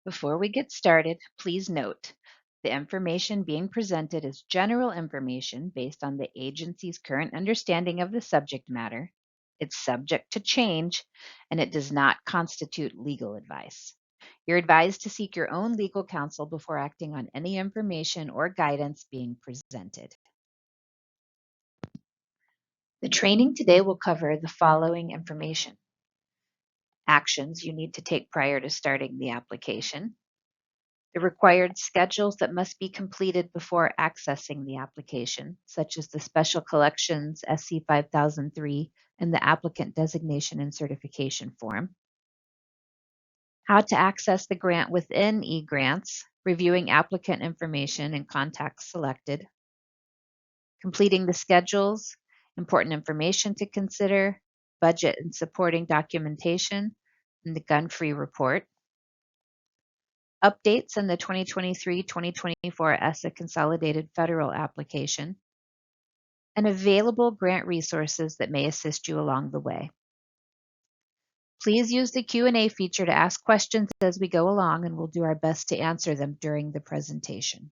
Before we get started, please note the information being presented is general information based on the agency's current understanding of the subject matter. It's subject to change, and it does not constitute legal advice. You're advised to seek your own legal counsel before acting on any information or guidance being presented. The training today will cover the following information: actions you need to take prior to starting the application, the required schedules that must be completed before accessing the application, such as the Special Collections SC 5003 and the Applicant Designation and Certification Form, how to access the grant within eGrants, reviewing applicant information and contacts selected, completing the schedules, important information to consider, budget and supporting documentation, and the gun-free report, updates in the 2023-2024 ESSA Consolidated Federal Application, and available grant resources that may assist you along the way. Please use the Q&A feature to ask questions as we go along, and we'll do our best to answer them during the presentation.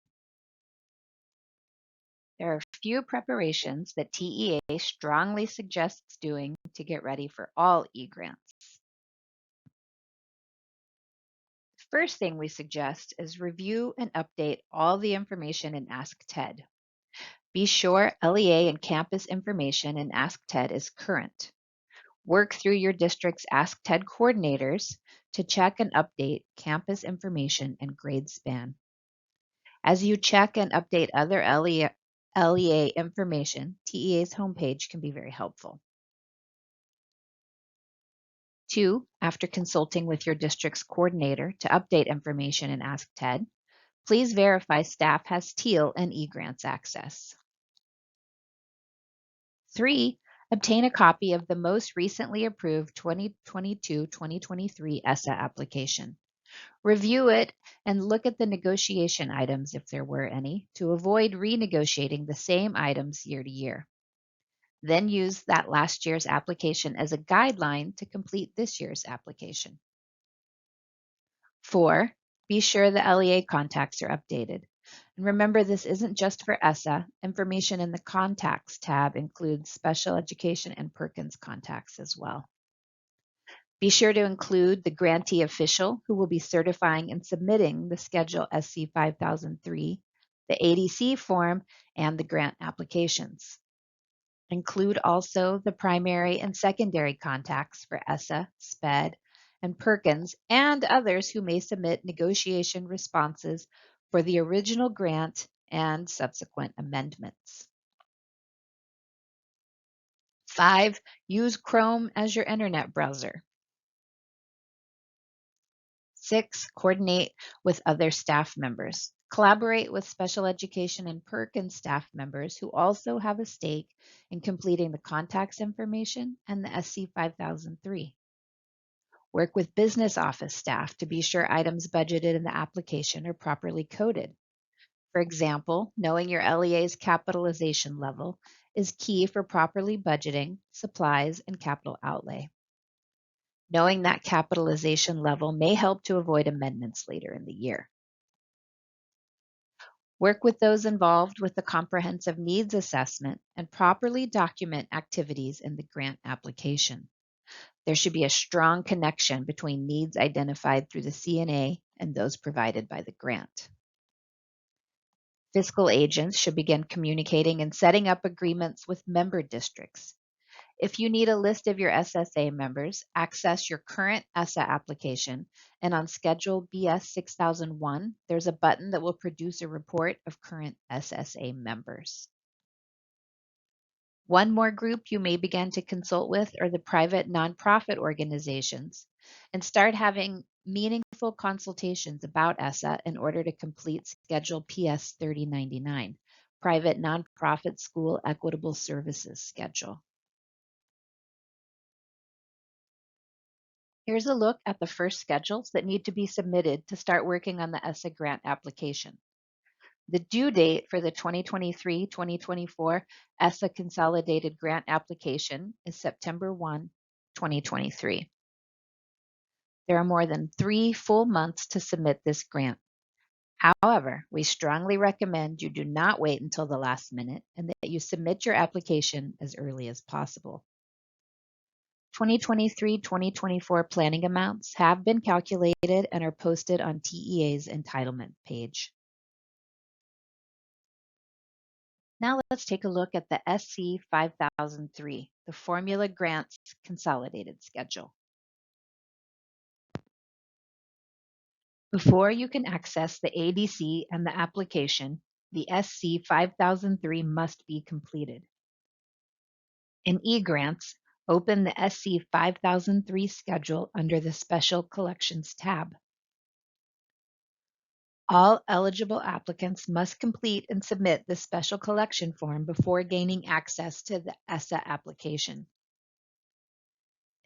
There are a few preparations that TEA strongly suggests doing to get ready for all eGrants. The first thing we suggest is review and update all the information in Ask TED. Be sure LEA and campus information in Ask TED is current. Work through your district's Ask TED coordinators to check and update campus information and grade span. As you check and update other LEA information, TEA's homepage can be very helpful. 2, after consulting with your district's coordinator to update information in Ask TED, please verify staff has TEAL and eGrants access. 3, obtain a copy of the most recently approved 2022-2023 ESSA application. Review it and look at the negotiation items if there were any to avoid renegotiating the same items year to year. Then use that last year's application as a guideline to complete this year's application. 4, be sure the LEA contacts are updated. And remember, this isn't just for ESSA. Information in the Contacts tab includes special education and Perkins contacts as well. Be sure to include the grantee official who will be certifying and submitting the Schedule SC 5003, the ADC form, and the grant applications. Include also the primary and secondary contacts for ESSA, SPED, and Perkins, and others who may submit negotiation responses for the original grant and subsequent amendments. 5, use Chrome as your internet browser. 6, coordinate with other staff members. Collaborate with special education and Perkins staff members who also have a stake in completing the contacts information and the SC 5003. Work with business office staff to be sure items budgeted in the application are properly coded. For example, knowing your LEA's capitalization level is key for properly budgeting supplies and capital outlay. Knowing that capitalization level may help to avoid amendments later in the year. Work with those involved with the comprehensive needs assessment and properly document activities in the grant application. There should be a strong connection between needs identified through the CNA and those provided by the grant. Fiscal agents should begin communicating and setting up agreements with member districts. If you need a list of your SSA members, access your current ESSA application, and on Schedule BS 6001, there's a button that will produce a report of current SSA members. One more group you may begin to consult with are the private nonprofit organizations, and start having meaningful consultations about ESSA in order to complete Schedule PS 3099, Private Nonprofit School Equitable Services Schedule. Here's a look at the first schedules that need to be submitted to start working on the ESSA grant application. The due date for the 2023-2024 ESSA Consolidated Grant application is September 1, 2023. There are more than 3 full months to submit this grant. However, we strongly recommend you do not wait until the last minute and that you submit your application as early as possible. 2023-2024 planning amounts have been calculated and are posted on TEA's entitlement page. Now let's take a look at the SC 5003, the Formula Grants Consolidated Schedule. Before you can access the ADC and the application, the SC 5003 must be completed. In eGrants, open the SC 5003 schedule under the Special Collections tab. All eligible applicants must complete and submit the special collection form before gaining access to the ESSA application.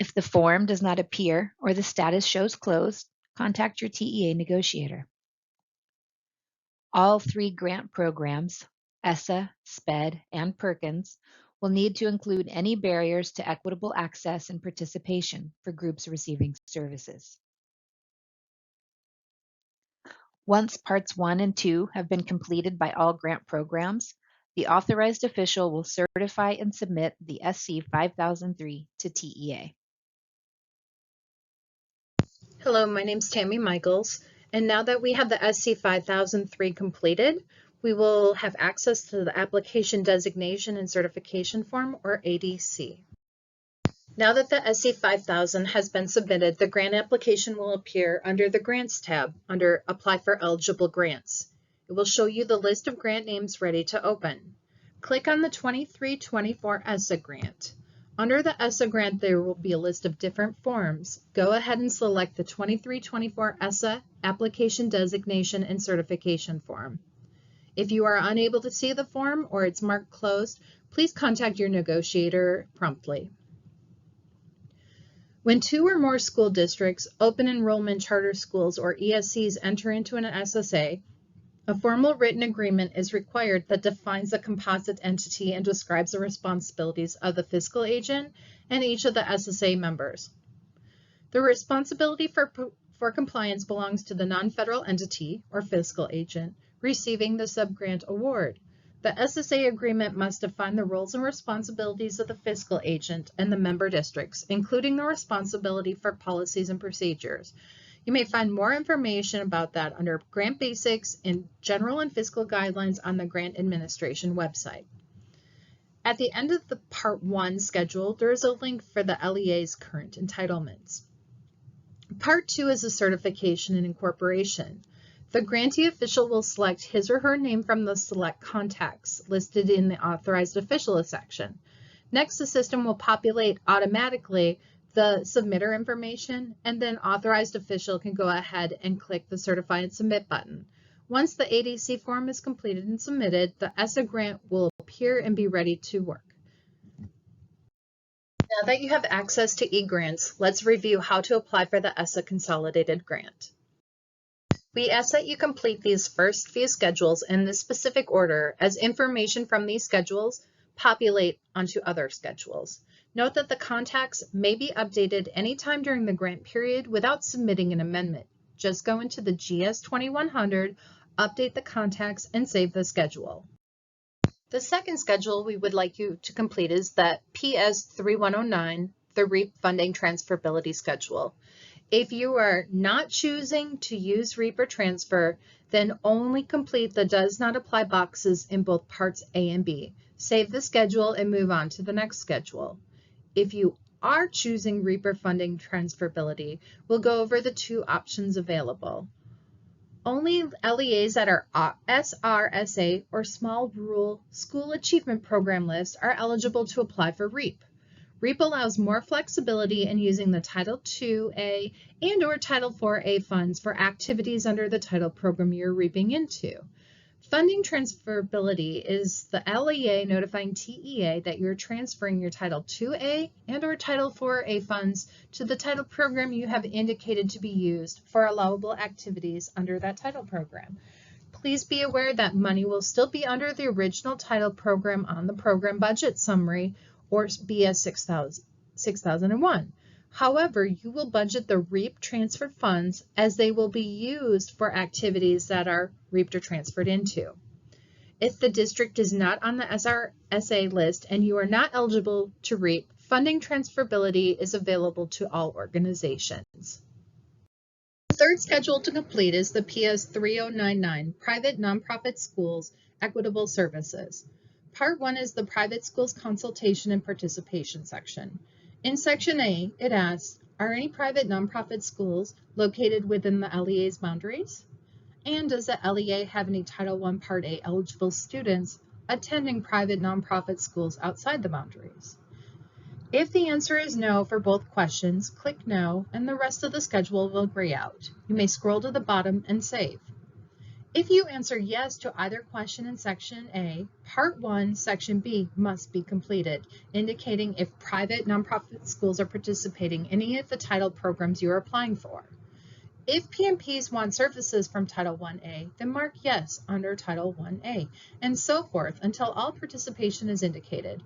If the form does not appear or the status shows closed, contact your TEA negotiator. All 3 grant programs, ESSA, SPED, and Perkins, will need to include any barriers to equitable access and participation for groups receiving services. Once Parts 1 and 2 have been completed by all grant programs, the authorized official will certify and submit the SC 5003 to TEA. Hello, my name is Tammy Michaels, and now that we have the SC 5003 completed, we will have access to the Application Designation and Certification Form, or ADC. Now that the SC 5000 has been submitted, the grant application will appear under the Grants tab under Apply for Eligible Grants. It will show you the list of grant names ready to open. Click on the 23-24 ESSA grant. Under the ESSA grant, there will be a list of different forms. Go ahead and select the 23-24 ESSA Application Designation and Certification Form. If you are unable to see the form or it's marked closed, please contact your negotiator promptly. When 2 or more school districts, open enrollment charter schools, or ESCs enter into an SSA, a formal written agreement is required that defines the composite entity and describes the responsibilities of the fiscal agent and each of the SSA members. The responsibility for compliance belongs to the non-federal entity, or fiscal agent, receiving the subgrant award. The SSA agreement must define the roles and responsibilities of the fiscal agent and the member districts, including the responsibility for policies and procedures. You may find more information about that under Grant Basics and General and Fiscal Guidelines on the Grant Administration website. At the end of the Part 1 schedule, there is a link for the LEA's current entitlements. Part 2 is a certification and incorporation. The grantee official will select his or her name from the select contacts listed in the Authorized Official section. Next, the system will populate automatically the submitter information, and then Authorized Official can go ahead and click the Certify and Submit button. Once the ADC form is completed and submitted, the ESSA grant will appear and be ready to work. Now that you have access to eGrants, let's review how to apply for the ESSA Consolidated Grant. We ask that you complete these first few schedules in this specific order, as information from these schedules populate onto other schedules. Note that the contacts may be updated anytime during the grant period without submitting an amendment. Just go into the GS 2100, update the contacts, and save the schedule. The second schedule we would like you to complete is the PS 3109, the REAP Funding Transferability Schedule. If you are not choosing to use REAP or transfer, then only complete the Does Not Apply boxes in both Parts A and B. Save the schedule and move on to the next schedule. If you are choosing REAP or funding transferability, we'll go over the 2 options available. Only LEAs that are SRSA or Small Rural School Achievement Program list are eligible to apply for REAP. REAP allows more flexibility in using the Title IIA and or Title IVA funds for activities under the title program you're reaping into. Funding transferability is the LEA notifying TEA that you're transferring your Title IIA and or Title IVA funds to the title program you have indicated to be used for allowable activities under that title program. Please be aware that money will still be under the original title program on the program budget summary, or BS 6001. However, you will budget the REAP transferred funds as they will be used for activities that are REAPed or transferred into. If the district is not on the SRSA list and you are not eligible to REAP, funding transferability is available to all organizations. The third schedule to complete is the PS 3099, Private Nonprofit Schools Equitable Services. Part 1 is the Private Schools Consultation and Participation section. In Section A, it asks, are any private nonprofit schools located within the LEA's boundaries? And does the LEA have any Title I Part A eligible students attending private nonprofit schools outside the boundaries? If the answer is no for both questions, click no, and the rest of the schedule will gray out. You may scroll to the bottom and save. If you answer yes to either question in Section A, Part 1, Section B must be completed, indicating if private nonprofit schools are participating in any of the title programs you are applying for. If PNPs want services from Title 1A, then mark yes under Title 1A, and so forth until all participation is indicated.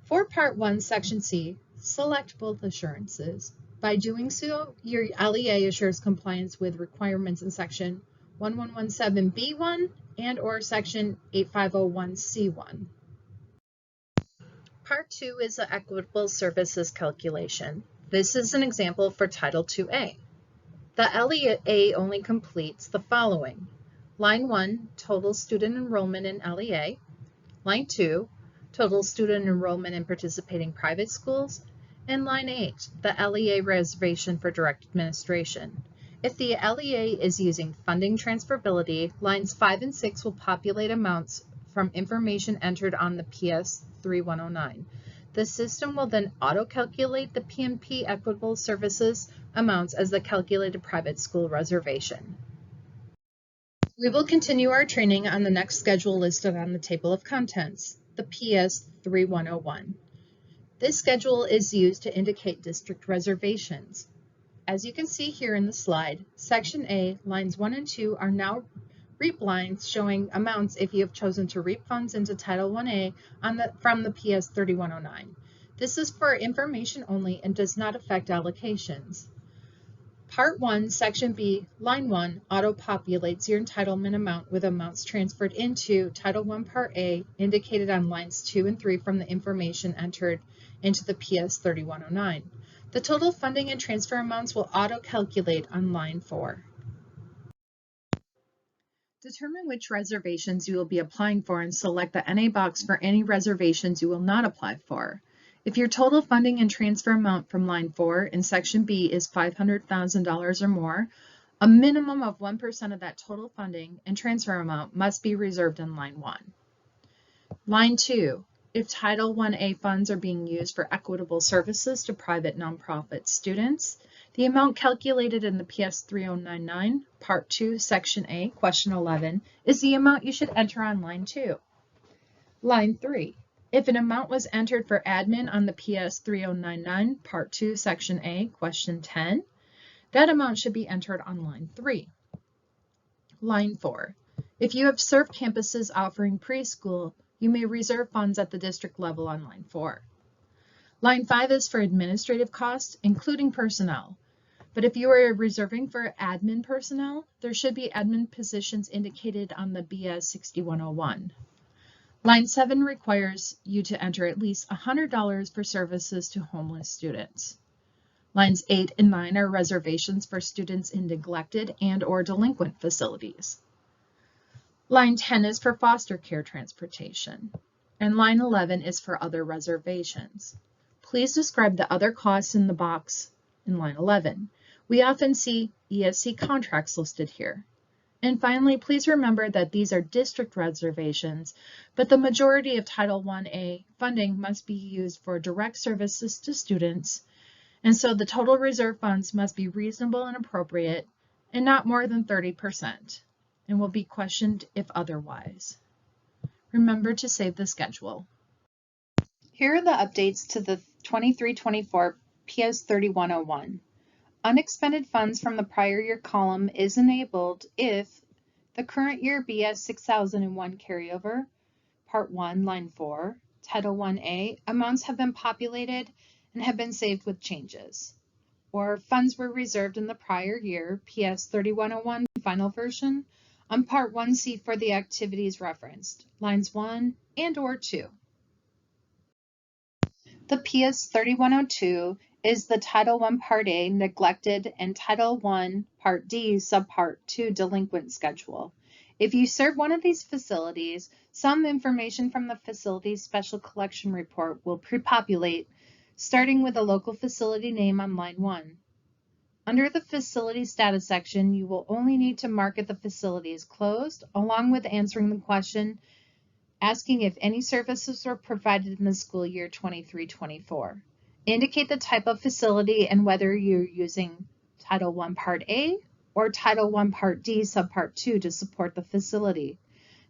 For Part 1, Section C, select both assurances. By doing so, your LEA assures compliance with requirements in Section 1117B1 and/or Section 8501C1. Part 2 is the Equitable Services Calculation. This is an example for Title 2A. The LEA only completes the following. Line 1, total student enrollment in LEA. Line 2, total student enrollment in participating private schools. And line 8, the LEA reservation for direct administration. If the LEA is using funding transferability, lines 5 and 6 will populate amounts from information entered on the PS 3109. The system will then auto-calculate the PNP equitable services amounts as the calculated private school reservation. We will continue our training on the next schedule listed on the table of contents, the PS 3101. This schedule is used to indicate district reservations. As you can see here in the slide, Section A, lines 1 and 2 are now REAP lines showing amounts if you have chosen to REAP funds into Title 1A from the PS 3109. This is for information only and does not affect allocations. Part 1, Section B, line 1 auto-populates your entitlement amount with amounts transferred into Title I Part A indicated on lines 2 and 3 from the information entered into the PS 3109. The total funding and transfer amounts will auto-calculate on line 4. Determine which reservations you will be applying for and select the NA box for any reservations you will not apply for. If your total funding and transfer amount from line 4 in Section B is $500,000 or more, a minimum of 1% of that total funding and transfer amount must be reserved in line 1. Line 2. If Title 1A funds are being used for equitable services to private nonprofit students, the amount calculated in the PS 3099, Part 2, Section A, Question 11, is the amount you should enter on line 2. Line 3. If an amount was entered for admin on the PS 3099, Part 2, Section A, Question 10, that amount should be entered on line 3. Line 4. If you have served campuses offering preschool, you may reserve funds at the district level on line 4. Line 5 is for administrative costs, including personnel. But if you are reserving for admin personnel, there should be admin positions indicated on the BS 6101. Line 7 requires you to enter at least $100 for services to homeless students. Lines 8 and 9 are reservations for students in neglected and/or delinquent facilities. Line 10 is for foster care transportation, and line 11 is for other reservations. Please describe the other costs in the box in line 11. We often see ESSA contracts listed here. And finally, please remember that these are district reservations, but the majority of Title 1A funding must be used for direct services to students, and so the total reserve funds must be reasonable and appropriate and not more than 30%, and will be questioned if otherwise. Remember to save the schedule. Here are the updates to the 23-24 PS 3101. Unexpended funds from the prior year column is enabled if the current year BS 6001 carryover, Part 1, Line 4, Title 1A amounts have been populated and have been saved with changes. Or funds were reserved in the prior year, PS 3101 final version, on Part 1C for the activities referenced, lines 1 and or 2. The PS 3102 is the Title I Part A neglected and Title I Part D Subpart 2 delinquent schedule. If you serve one of these facilities, some information from the facility's special collection report will pre-populate, starting with a local facility name on line 1. Under the facility status section, you will only need to mark if the facility is closed, along with answering the question asking if any services were provided in the school year 23-24. Indicate the type of facility and whether you're using Title I Part A or Title I Part D Subpart 2 to support the facility.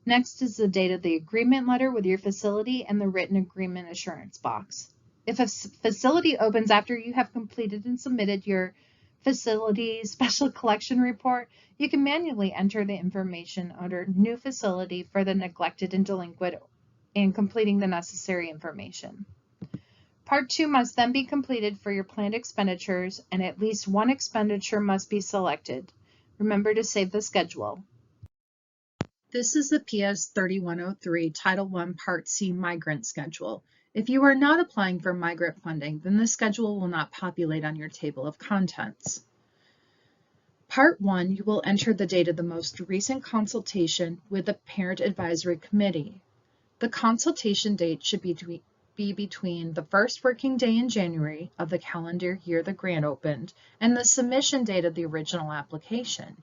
Next is the date of the agreement letter with your facility and the written agreement assurance box. If a facility opens after you have completed and submitted your facility special collection report, you can manually enter the information under New Facility for the neglected and delinquent and completing the necessary information. Part 2 must then be completed for your planned expenditures, and at least one expenditure must be selected. Remember to save the schedule. This is the PS 3103 Title I Part C migrant schedule. If you are not applying for migrant funding, then the schedule will not populate on your table of contents. Part 1, you will enter the date of the most recent consultation with the Parent Advisory Committee. The consultation date should be between the first working day in January of the calendar year the grant opened and the submission date of the original application.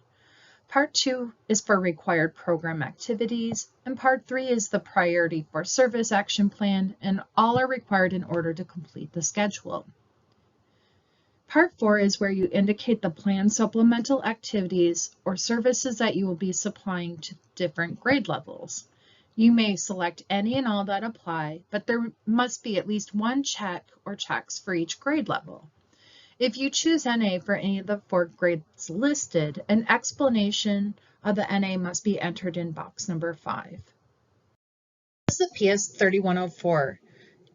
Part 2 is for required program activities, and Part 3 is the priority for service action plan, and all are required in order to complete the schedule. Part 4 is where you indicate the planned supplemental activities or services that you will be supplying to different grade levels. You may select any and all that apply, but there must be at least one check or checks for each grade level. If you choose NA for any of the 4 grades listed, an explanation of the NA must be entered in box number 5. This is the PS 3104.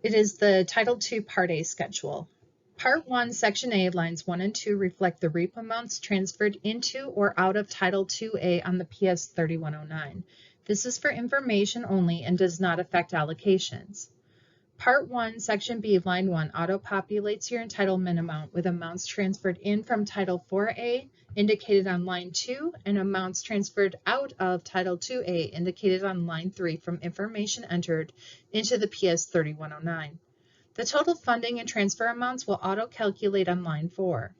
It is the Title II Part A schedule. Part 1, Section A, lines 1 and 2 reflect the REAP amounts transferred into or out of Title IIA on the PS 3109. This is for information only and does not affect allocations. Part 1, Section B, line 1, auto-populates your entitlement amount with amounts transferred in from Title 4A, indicated on line 2, and amounts transferred out of Title 2A, indicated on line 3 from information entered into the PS 3109. The total funding and transfer amounts will auto-calculate on line 4.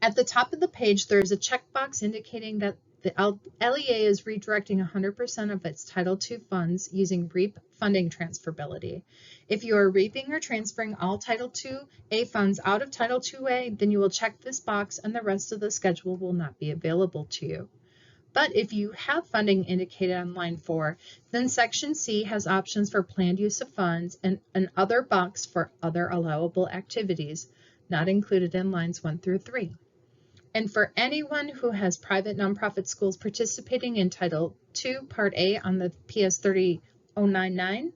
At the top of the page, there is a checkbox indicating that the LEA is redirecting 100% of its Title II funds using REAP funding transferability. If you are reaping or transferring all Title IIA funds out of Title IIA, then you will check this box and the rest of the schedule will not be available to you. But if you have funding indicated on line 4, then Section C has options for planned use of funds and an other box for other allowable activities, not included in lines 1 through 3. And for anyone who has private nonprofit schools participating in Title II Part A on the PS 30099,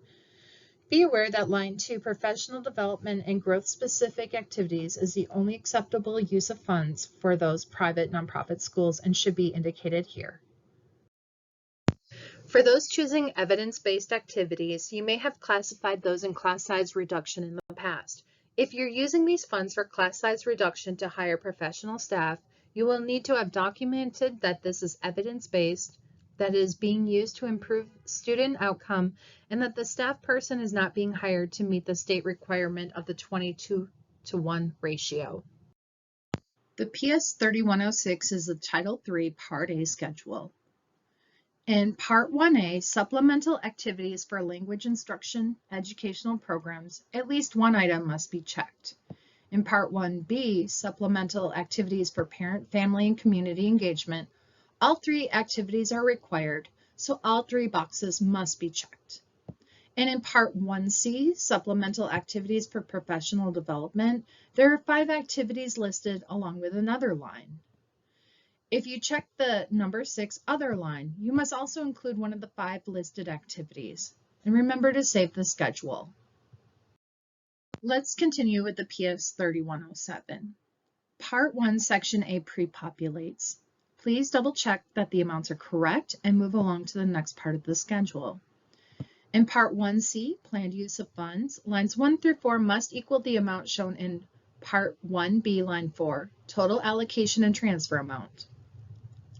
be aware that line 2, professional development and growth specific activities, is the only acceptable use of funds for those private nonprofit schools and should be indicated here. For those choosing evidence-based activities, you may have classified those in class size reduction in the past. If you're using these funds for class size reduction to hire professional staff, you will need to have documented that this is evidence-based, that it is being used to improve student outcome, and that the staff person is not being hired to meet the state requirement of the 22:1 ratio. The PS 3106 is the Title III Part A schedule. In Part 1A, supplemental activities for language instruction educational programs, at least one item must be checked. In Part 1B, supplemental activities for parent, family, and community engagement, all 3 activities are required, so all 3 boxes must be checked. And in Part 1C, supplemental activities for professional development, there are 5 activities listed along with another line. If you check the number 6 other line, you must also include one of the 5 listed activities. And remember to save the schedule. Let's continue with the PS 3107. Part 1, Section A pre-populates. Please double check that the amounts are correct and move along to the next part of the schedule. In Part 1C, Planned Use of Funds, lines 1 through 4 must equal the amount shown in Part 1B, line 4, total allocation and transfer amount.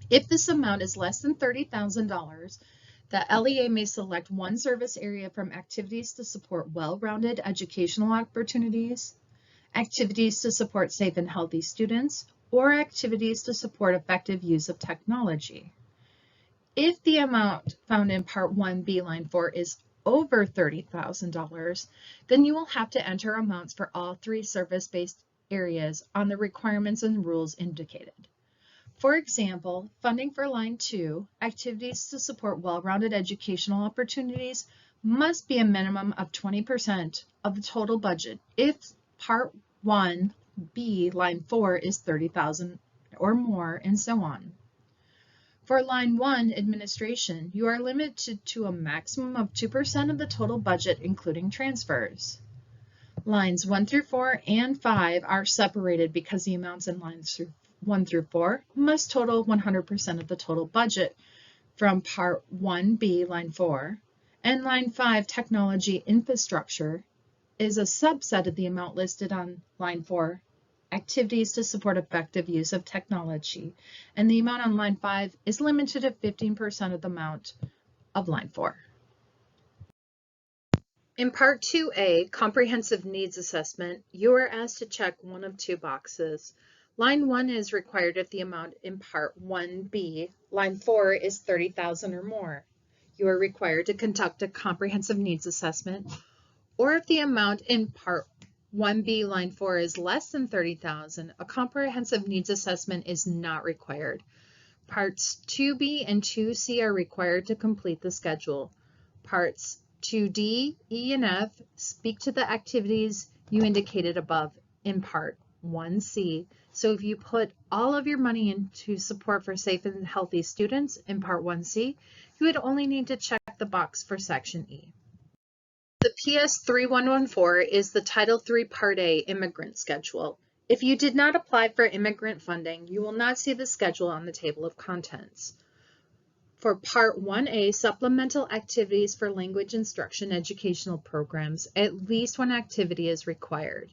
If this amount is less than $30,000, the LEA may select one service area from activities to support well-rounded educational opportunities, activities to support safe and healthy students, or activities to support effective use of technology. If the amount found in Part 1B, line 4 is over $30,000, then you will have to enter amounts for all three service-based areas on the requirements and rules indicated. For example, funding for line 2, activities to support well-rounded educational opportunities, must be a minimum of 20% of the total budget if Part 1B, line 4 is $30,000 or more, and so on. For line 1, administration, you are limited to a maximum of 2% of the total budget, including transfers. Lines 1 through 4 and 5 are separated because the amounts in lines 1 through 4 must total 100% of the total budget from Part 1B, line 4, and line 5, technology infrastructure, is a subset of the amount listed on line 4, activities to support effective use of technology, and the amount on line 5 is limited to 15% of the amount of line 4. In Part 2A, Comprehensive Needs Assessment, you are asked to check one of two boxes. Line 1 is required if the amount in Part 1B, line 4, is $30,000 or more. You are required to conduct a comprehensive needs assessment, or if the amount in Part 1B, line 4 is less than $30,000, a comprehensive needs assessment is not required. Parts 2B and 2C are required to complete the schedule. Parts 2D, E, and F speak to the activities you indicated above in Part 1C. So if you put all of your money into support for safe and healthy students in Part 1C, you would only need to check the box for Section E. The PS 3114 is the Title III Part A immigrant schedule. If you did not apply for immigrant funding, you will not see the schedule on the table of contents. For Part 1A, supplemental activities for language instruction educational programs, at least one activity is required.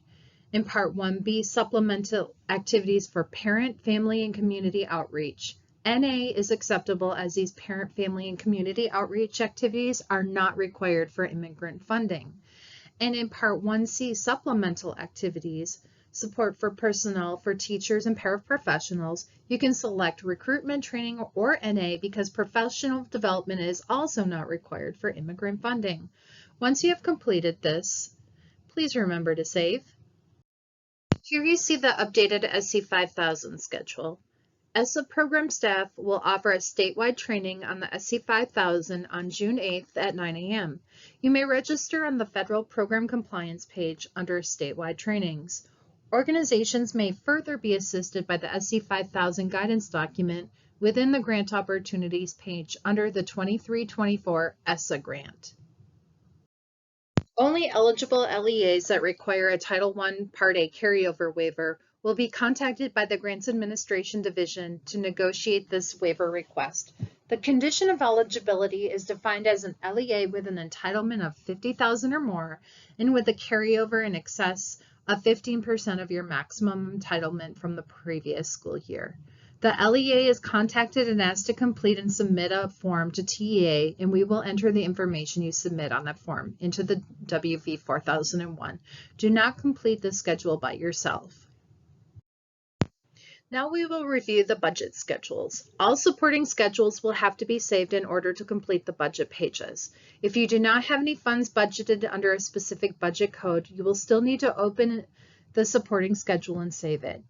In Part 1B, supplemental activities for parent, family, and community outreach. NA is acceptable as these parent, family, and community outreach activities are not required for immigrant funding. And in Part 1C, supplemental activities, support for personnel, for teachers and paraprofessionals, you can select recruitment, training, or NA because professional development is also not required for immigrant funding. Once you have completed this, please remember to save. Here you see the updated SC 5000 schedule. ESSA program staff will offer a statewide training on the SC 5000 on June 8th at 9 a.m. You may register on the Federal Program Compliance page under statewide trainings. Organizations may further be assisted by the SC 5000 guidance document within the Grant Opportunities page under the 2324 ESSA grant. Only eligible LEAs that require a Title I Part A carryover waiver will be contacted by the Grants Administration Division to negotiate this waiver request. The condition of eligibility is defined as an LEA with an entitlement of $50,000 or more and with a carryover in excess of 15% of your maximum entitlement from the previous school year. The LEA is contacted and asked to complete and submit a form to TEA, and we will enter the information you submit on that form into the WV 4001. Do not complete the schedule by yourself. Now we will review the budget schedules. All supporting schedules will have to be saved in order to complete the budget pages. If you do not have any funds budgeted under a specific budget code, you will still need to open the supporting schedule and save it.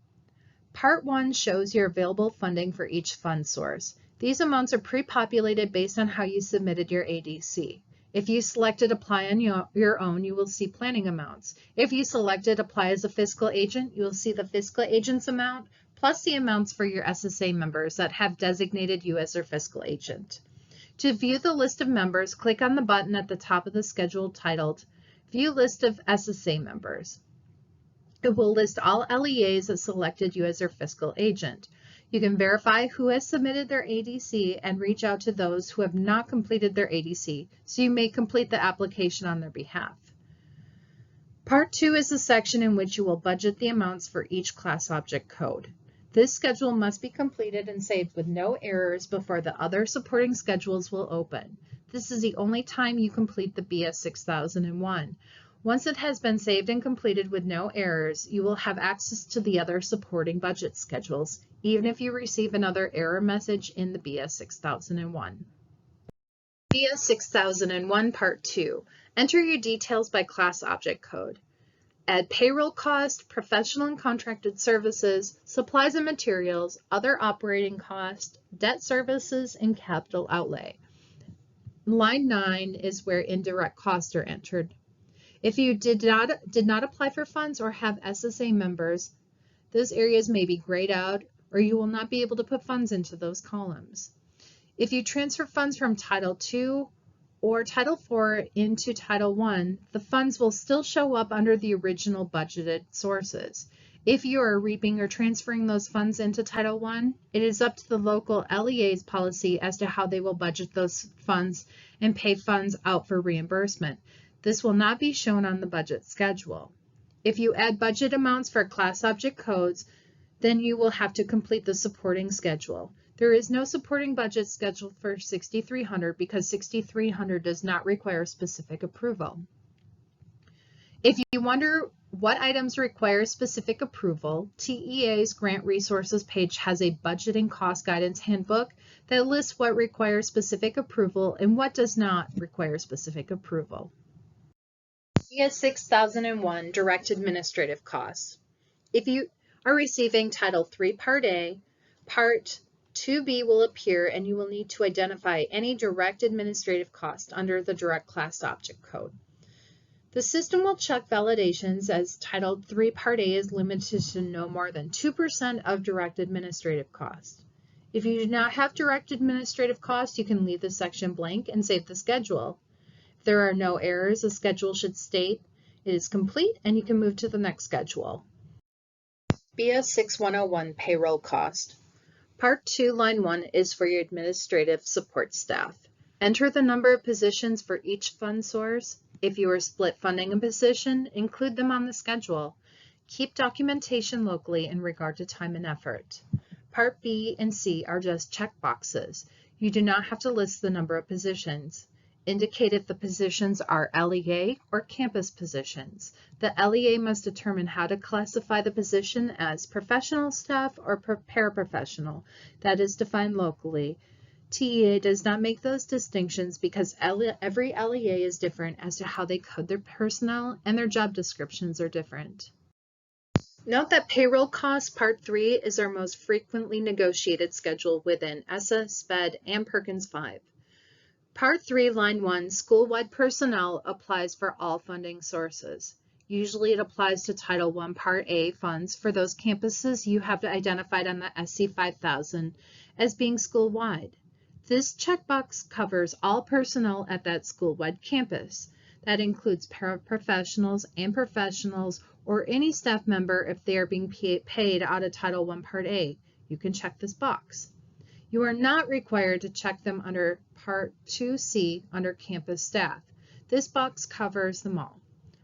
Part 1 shows your available funding for each fund source. These amounts are pre-populated based on how you submitted your ADC. If you selected Apply on your own, you will see planning amounts. If you selected Apply as a fiscal agent, you will see the fiscal agent's amount, plus the amounts for your SSA members that have designated you as their fiscal agent. To view the list of members, click on the button at the top of the schedule titled View list of SSA members. It will list all LEAs that selected you as their fiscal agent. You can verify who has submitted their ADC and reach out to those who have not completed their ADC, so you may complete the application on their behalf. Part 2 is the section in which you will budget the amounts for each class object code. This schedule must be completed and saved with no errors before the other supporting schedules will open. This is the only time you complete the BS 6001. Once it has been saved and completed with no errors, you will have access to the other supporting budget schedules, even if you receive another error message in the BS 6001. BS 6001 Part 2. Enter your details by class object code. Add payroll cost, professional and contracted services, supplies and materials, other operating costs, debt services, and capital outlay. Line 9 is where indirect costs are entered. If you did not apply for funds or have SSA members, those areas may be grayed out or you will not be able to put funds into those columns. If you transfer funds from Title II or Title IV into Title I, the funds will still show up under the original budgeted sources. If you are reaping or transferring those funds into Title I, it is up to the local LEA's policy as to how they will budget those funds and pay funds out for reimbursement. This will not be shown on the budget schedule. If you add budget amounts for class object codes, then you will have to complete the supporting schedule. There is no supporting budget schedule for 6300 because 6300 does not require specific approval. If you wonder what items require specific approval, TEA's Grant Resources page has a budgeting cost guidance handbook that lists what requires specific approval and what does not require specific approval. ES 6001 Direct Administrative Costs. If you are receiving Title III Part A, Part 2B will appear and you will need to identify any direct administrative cost under the direct class object code. The system will check validations as Title III Part A is limited to no more than 2% of direct administrative cost. If you do not have direct administrative cost, you can leave the section blank and save the schedule. If there are no errors, the schedule should state it is complete and you can move to the next schedule. BS 6101 Payroll Cost. Part 2, Line 1 is for your administrative support staff. Enter the number of positions for each fund source. If you are split funding a position, include them on the schedule. Keep documentation locally in regard to time and effort. Part B and C are just checkboxes. You do not have to list the number of positions. Indicate if the positions are LEA or campus positions. The LEA must determine how to classify the position as professional staff or paraprofessional. That is defined locally. TEA does not make those distinctions because every LEA is different as to how they code their personnel and their job descriptions are different. Note that payroll costs Part 3 is our most frequently negotiated schedule within ESSA, SPED, and Perkins 5. Part 3, Line 1, school-wide personnel applies for all funding sources. Usually it applies to Title I Part A funds for those campuses you have identified on the SC 5000 as being school-wide. This checkbox covers all personnel at that school-wide campus. That includes paraprofessionals and professionals or any staff member if they are being paid out of Title I Part A. You can check this box. You are not required to check them under Part 2C under campus staff. This box covers them all.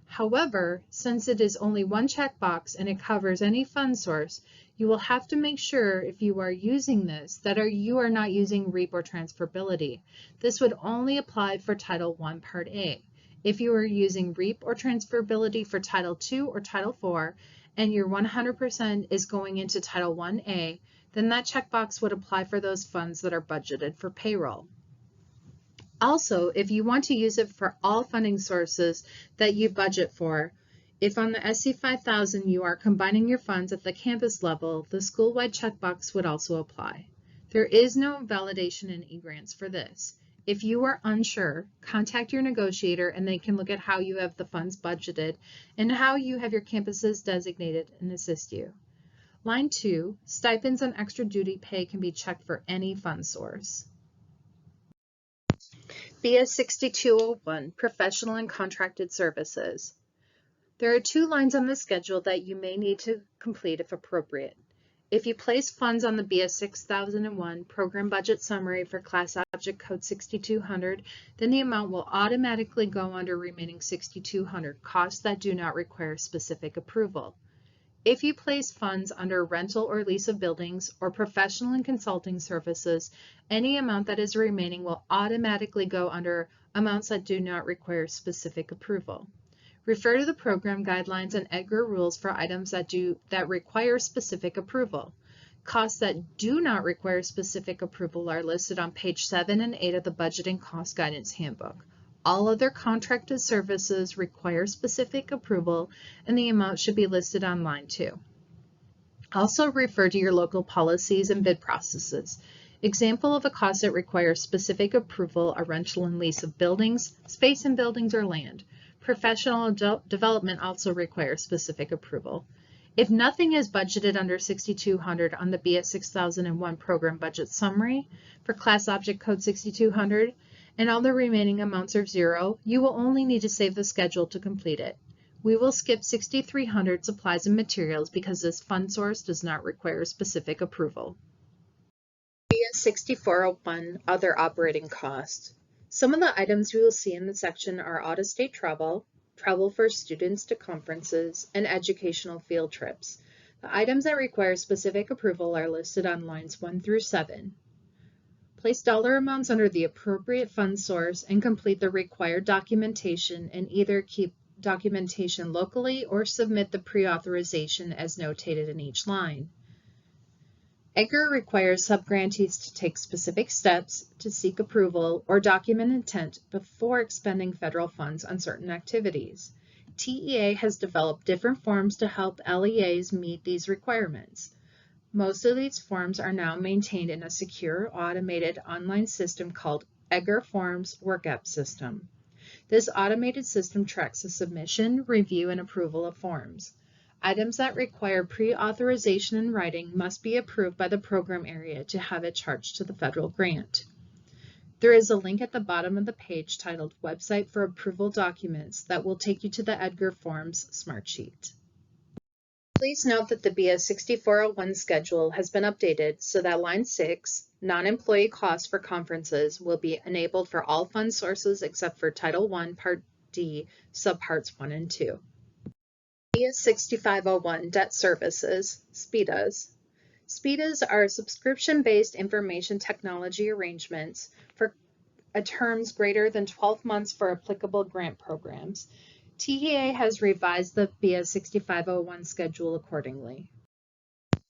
However, since it is only one checkbox and it covers any fund source, you will have to make sure if you are using this that you are not using REAP or transferability. This would only apply for Title I Part A. If you are using REAP or transferability for Title II or Title IV and your 100% is going into Title I-A, then that checkbox would apply for those funds that are budgeted for payroll. Also, if you want to use it for all funding sources that you budget for, if on the SC 5000 you are combining your funds at the campus level, the school-wide checkbox would also apply. There is no validation in eGrants for this. If you are unsure, contact your negotiator and they can look at how you have the funds budgeted and how you have your campuses designated and assist you. Line 2, stipends and extra duty pay can be checked for any fund source. BS 6201, Professional and Contracted Services. There are 2 lines on the schedule that you may need to complete if appropriate. If you place funds on the BS 6001 Program Budget Summary for Class Object Code 6200, then the amount will automatically go under remaining 6200, costs that do not require specific approval. If you place funds under rental or lease of buildings or professional and consulting services, any amount that is remaining will automatically go under amounts that do not require specific approval. Refer to the program guidelines and EDGAR rules for items that require specific approval. Costs that do not require specific approval are listed on page 7 and 8 of the Budgeting Cost Guidance Handbook. All other contracted services require specific approval, and the amount should be listed on line 2. Also refer to your local policies and bid processes. Example of a cost that requires specific approval are rental and lease of buildings, space in buildings or land. Professional development also requires specific approval. If nothing is budgeted under 6200 on the BS 6001 Program Budget Summary for Class Object Code 6200 and all the remaining amounts are 0, you will only need to save the schedule to complete it. We will skip 6300 Supplies and Materials because this fund source does not require specific approval. BS 6401 Other Operating Costs. Some of the items we will see in this section are out-of-state travel, travel for students to conferences, and educational field trips. The items that require specific approval are listed on lines 1 through 7. Place dollar amounts under the appropriate fund source and complete the required documentation, and either keep documentation locally or submit the pre-authorization as notated in each line. EDGAR requires subgrantees to take specific steps to seek approval or document intent before expending federal funds on certain activities. TEA has developed different forms to help LEAs meet these requirements. Most of these forms are now maintained in a secure, automated online system called EDGAR Forms WorkApp System. This automated system tracks the submission, review, and approval of forms. Items that require pre-authorization in writing must be approved by the program area to have it charged to the federal grant. There is a link at the bottom of the page titled Website for Approval Documents that will take you to the EDGAR Forms Smartsheet. Please note that the BS 6401 schedule has been updated so that line 6, non-employee costs for conferences, will be enabled for all fund sources except for Title I, Part D, Subparts 1 and 2. BS 6501 Debt Services, SPIDAs. SPIDAs are subscription-based information technology arrangements for terms greater than 12 months for applicable grant programs. TEA has revised the BS 6501 schedule accordingly.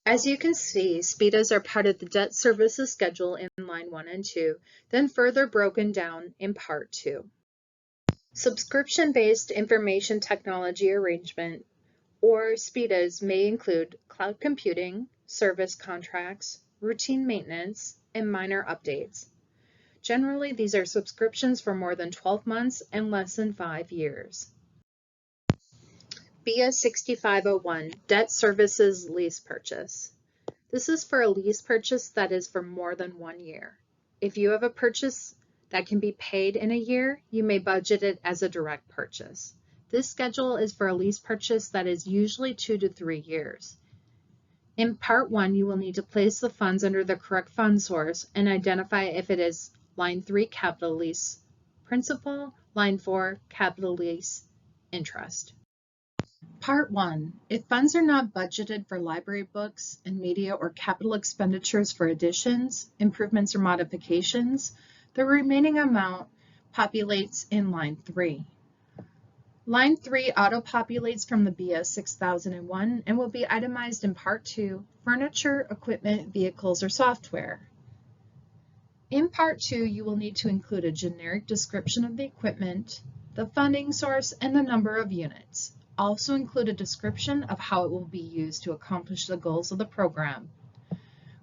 As you can see, SPIDAs are part of the debt services schedule in line 1 and 2, then further broken down in Part 2. Subscription-based information technology arrangement, or SPIDAs, may include cloud computing, service contracts, routine maintenance, and minor updates. Generally, these are subscriptions for more than 12 months and less than 5 years. BS 6501 Debt Services Lease Purchase. This is for a lease purchase that is for more than 1 year. If you have a purchase that can be paid in a year, you may budget it as a direct purchase. This schedule is for a lease purchase that is usually 2 to 3 years. In Part 1, you will need to place the funds under the correct fund source and identify if it is line 3 capital lease principal, line 4 capital lease interest. Part 1. If funds are not budgeted for library books and media or capital expenditures for additions, improvements, or modifications, the remaining amount populates in line 3. Line 3 auto-populates from the BS 6001 and will be itemized in Part 2, Furniture, Equipment, Vehicles, or Software. In Part 2, you will need to include a generic description of the equipment, the funding source, and the number of units. Also include a description of how it will be used to accomplish the goals of the program.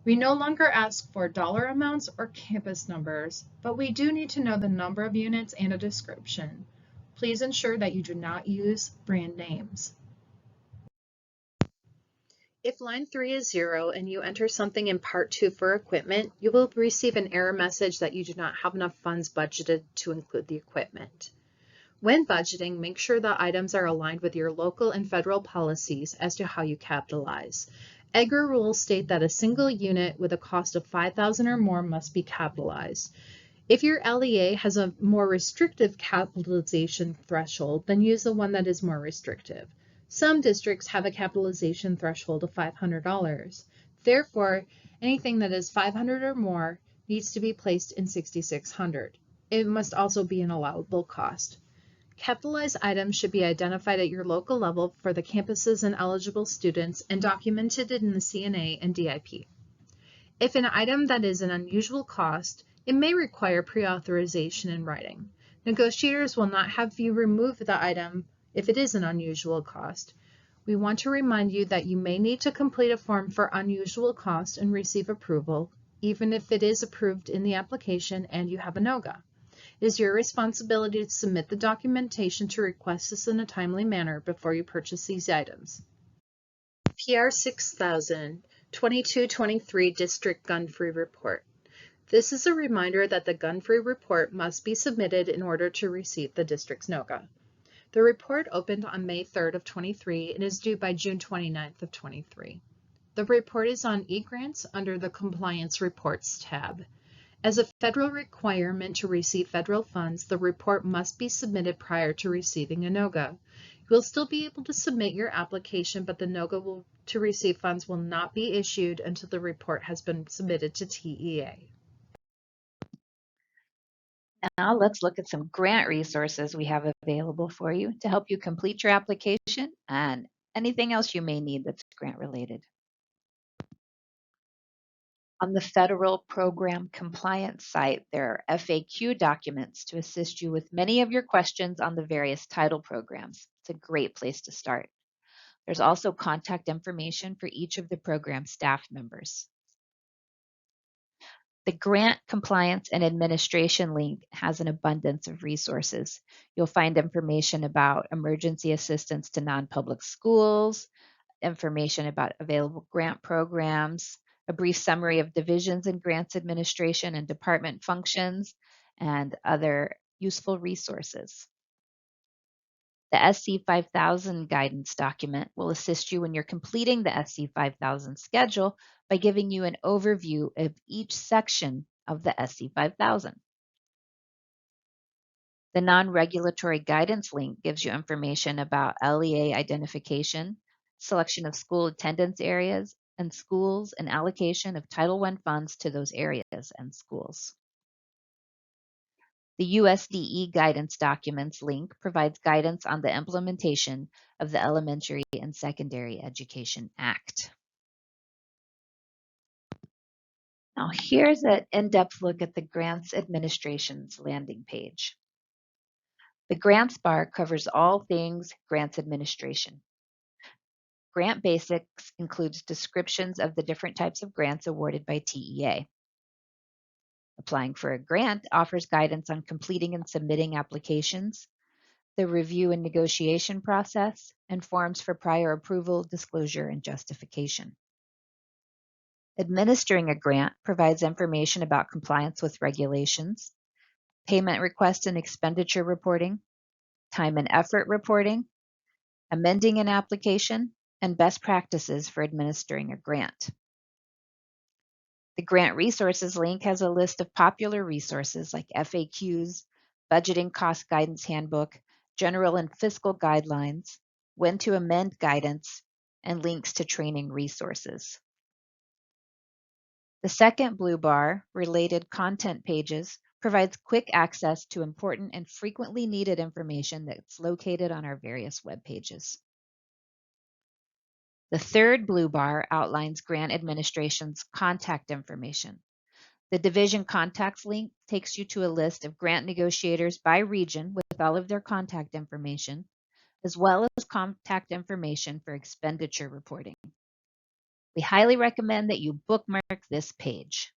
We no longer ask for dollar amounts or campus numbers, but we do need to know the number of units and a description. Please ensure that you do not use brand names. If line 3 is 0 and you enter something in part 2 for equipment, you will receive an error message that you do not have enough funds budgeted to include the equipment. When budgeting, make sure the items are aligned with your local and federal policies as to how you capitalize. EGRA rules state that a single unit with a cost of $5,000 or more must be capitalized. If your LEA has a more restrictive capitalization threshold, then use the one that is more restrictive. Some districts have a capitalization threshold of $500. Therefore, anything that is $500 or more needs to be placed in $6,600. It must also be an allowable cost. Capitalized items should be identified at your local level for the campuses and eligible students and documented in the CNA and DIP. If an item that is an unusual cost, it may require pre-authorization in writing. Negotiators will not have you remove the item if it is an unusual cost. We want to remind you that you may need to complete a form for unusual cost and receive approval, even if it is approved in the application and you have a NOGA. It is your responsibility to submit the documentation to request this in a timely manner before you purchase these items. PR 6000 22-23 District Gun-Free Report. This is a reminder that the gun-free report must be submitted in order to receive the district's NOGA. The report opened on May 3rd of 23 and is due by June 29th of 23. The report is on eGrants under the Compliance Reports tab. As a federal requirement to receive federal funds, the report must be submitted prior to receiving a NOGA. You will still be able to submit your application, but the NOGA to receive funds will not be issued until the report has been submitted to TEA. Now let's look at some grant resources we have available for you to help you complete your application and anything else you may need that's grant related. On the federal program compliance site, there are FAQ documents to assist you with many of your questions on the various title programs. It's a great place to start. There's also contact information for each of the program staff members. The Grant Compliance and Administration link has an abundance of resources. You'll find information about emergency assistance to non-public schools, information about available grant programs, a brief summary of divisions in grants administration and department functions, and other useful resources. The SC 5000 guidance document will assist you when you're completing the SC 5000 schedule by giving you an overview of each section of the SC 5000. The non-regulatory guidance link gives you information about LEA identification, selection of school attendance areas, and schools and allocation of Title I funds to those areas and schools. The USDE guidance documents link provides guidance on the implementation of the Elementary and Secondary Education Act. Now here's an in-depth look at the Grants Administration's landing page. The Grants bar covers all things Grants Administration. Grant Basics includes descriptions of the different types of grants awarded by TEA. Applying for a grant offers guidance on completing and submitting applications, the review and negotiation process, and forms for prior approval, disclosure, and justification. Administering a grant provides information about compliance with regulations, payment request and expenditure reporting, time and effort reporting, amending an application, and best practices for administering a grant. The Grant Resources link has a list of popular resources like FAQs, Budgeting Cost Guidance Handbook, General and Fiscal Guidelines, When to Amend Guidance, and links to training resources. The second blue bar, Related Content Pages, provides quick access to important and frequently needed information that's located on our various web pages. The third blue bar outlines Grant Administration's contact information. The Division Contacts link takes you to a list of grant negotiators by region with all of their contact information, as well as contact information for expenditure reporting. We highly recommend that you bookmark this page.